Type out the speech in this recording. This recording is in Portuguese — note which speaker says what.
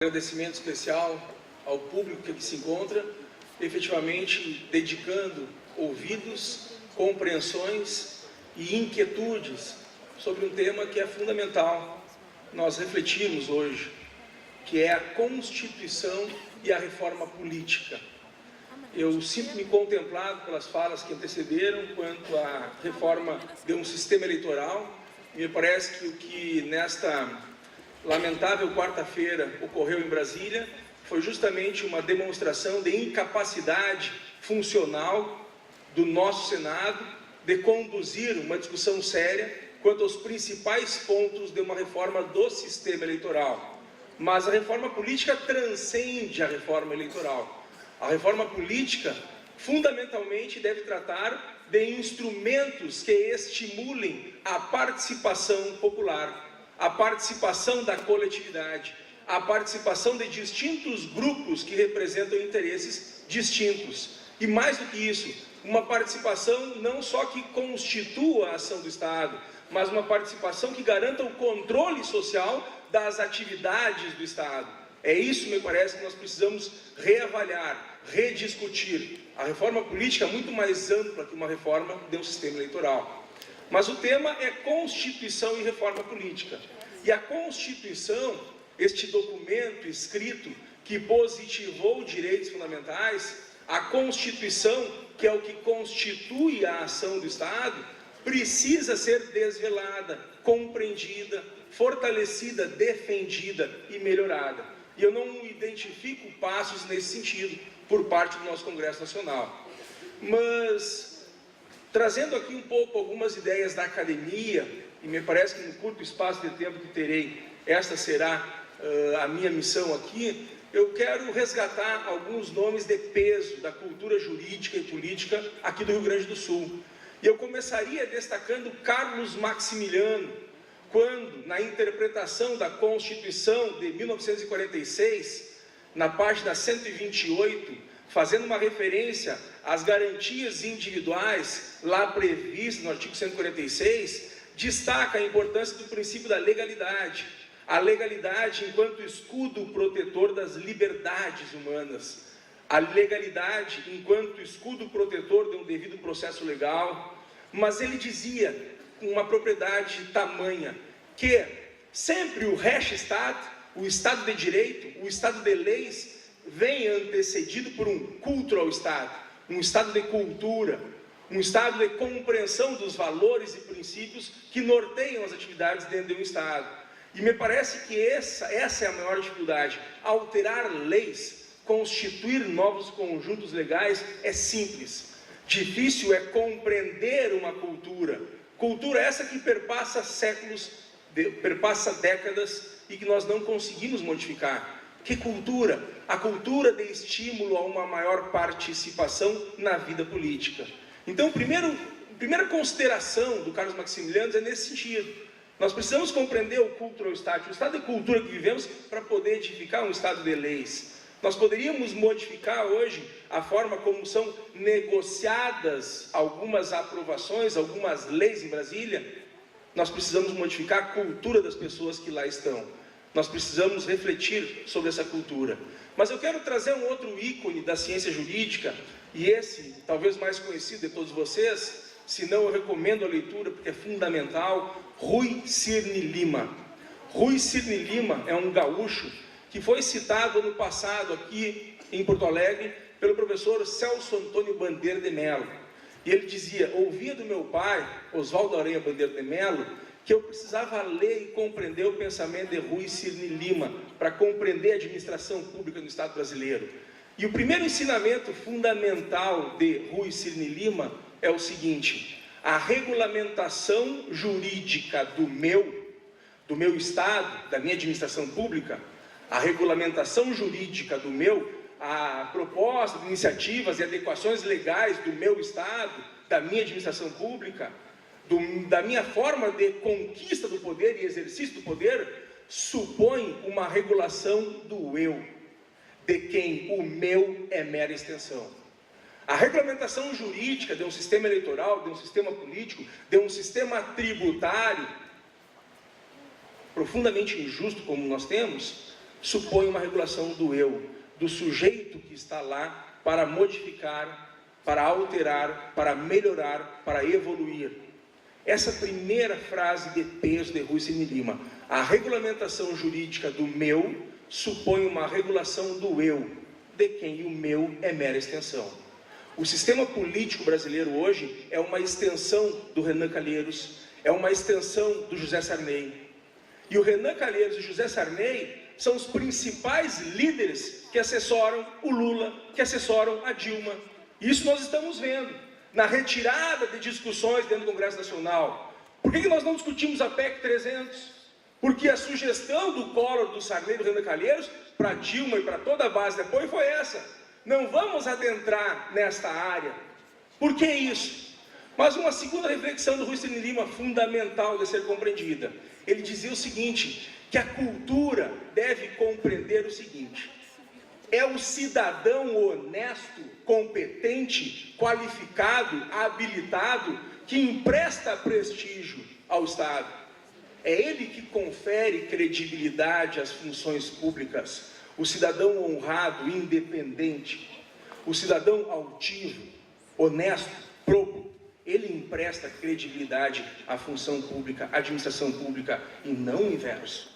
Speaker 1: Agradecimento especial ao público que aqui se encontra, efetivamente dedicando ouvidos, compreensões e inquietudes sobre um tema que é fundamental nós refletirmos hoje, que é a Constituição e a reforma política. Eu sinto-me contemplado pelas falas que antecederam quanto à reforma de um sistema eleitoral. Me parece que o que nesta lamentável quarta-feira ocorreu em Brasília foi justamente uma demonstração de incapacidade funcional do nosso Senado de conduzir uma discussão séria quanto aos principais pontos de uma reforma do sistema eleitoral. Mas a reforma política transcende a reforma eleitoral. A reforma política, fundamentalmente, deve tratar de instrumentos que estimulem a participação popular, a participação da coletividade, a participação de distintos grupos que representam interesses distintos. E mais do que isso, uma participação não só que constitua a ação do Estado, mas uma participação que garanta o controle social das atividades do Estado. É isso, me parece, que nós precisamos reavaliar, rediscutir. A reforma política é muito mais ampla que uma reforma de um sistema eleitoral. Mas o tema é Constituição e reforma política. E a Constituição, este documento escrito que positivou direitos fundamentais, a Constituição, que é o que constitui a ação do Estado, precisa ser desvelada, compreendida, fortalecida, defendida e melhorada. E eu não identifico passos nesse sentido por parte do nosso Congresso Nacional. Mas, trazendo aqui um pouco algumas ideias da academia, e me parece que no curto espaço de tempo que terei, esta será a minha missão aqui, eu quero resgatar alguns nomes de peso da cultura jurídica e política aqui do Rio Grande do Sul. E eu começaria destacando Carlos Maximiliano, quando, na interpretação da Constituição de 1946, na página 128, fazendo uma referência às garantias individuais lá previstas no artigo 146, destaca a importância do princípio da legalidade. A legalidade enquanto escudo protetor das liberdades humanas. A legalidade enquanto escudo protetor de um devido processo legal. Mas ele dizia, com uma propriedade tamanha, que sempre o Rechtsstaat, o Estado de Direito, o Estado de Leis, vem antecedido por um culto ao Estado, um Estado de cultura, um Estado de compreensão dos valores e princípios que norteiam as atividades dentro de um Estado. E me parece que essa é a maior dificuldade. Alterar leis, constituir novos conjuntos legais é simples. Difícil é compreender uma cultura. Cultura essa que perpassa séculos, perpassa décadas e que nós não conseguimos modificar. Que cultura? A cultura de estímulo a uma maior participação na vida política. Então, a primeira consideração do Carlos Maximiliano é nesse sentido. Nós precisamos compreender o culto ao Estado, o estado de cultura que vivemos para poder edificar um Estado de leis. Nós poderíamos modificar hoje a forma como são negociadas algumas aprovações, algumas leis em Brasília. Nós precisamos modificar a cultura das pessoas que lá estão. Nós precisamos refletir sobre essa cultura. Mas eu quero trazer um outro ícone da ciência jurídica, e esse, talvez mais conhecido de todos vocês, se não eu recomendo a leitura porque é fundamental, Rui Cirne Lima. Rui Cirne Lima é um gaúcho que foi citado ano passado aqui em Porto Alegre pelo professor Celso Antônio Bandeira de Mello. E ele dizia, ouvia do meu pai, Oswaldo Aranha Bandeira de Mello, que eu precisava ler e compreender o pensamento de Rui Cirne Lima para compreender a administração pública no Estado brasileiro. E o primeiro ensinamento fundamental de Rui Cirne Lima é o seguinte: a regulamentação jurídica do meu Estado, da minha administração pública, a regulamentação jurídica a proposta de iniciativas e adequações legais do meu Estado, da minha administração pública, da minha forma de conquista do poder e exercício do poder, supõe uma regulação do eu, de quem o meu é mera extensão. A regulamentação jurídica de um sistema eleitoral, de um sistema político, de um sistema tributário, profundamente injusto como nós temos, supõe uma regulação do eu, do sujeito que está lá para modificar, para alterar, para melhorar, para evoluir. Essa primeira frase de peso de Rui Cine Lima, a regulamentação jurídica do meu supõe uma regulação do eu, de quem o meu é mera extensão. O sistema político brasileiro hoje é uma extensão do Renan Calheiros, é uma extensão do José Sarney. E o Renan Calheiros e o José Sarney são os principais líderes que assessoram o Lula, que assessoram a Dilma. Isso nós estamos vendo na retirada de discussões dentro do Congresso Nacional. Por que nós não discutimos a PEC 300? Porque a sugestão do Collor, do Sarney e do Renan Calheiros para Dilma e para toda a base de apoio foi essa: não vamos adentrar nesta área. Por que isso? Mas uma segunda reflexão do Rui Cine Lima, fundamental de ser compreendida. Ele dizia o seguinte, que a cultura deve compreender o seguinte: é o cidadão honesto, competente, qualificado, habilitado, que empresta prestígio ao Estado. É ele que confere credibilidade às funções públicas. O cidadão honrado, independente, o cidadão altivo, honesto, probo, ele empresta credibilidade à função pública, à administração pública, e não o inverso.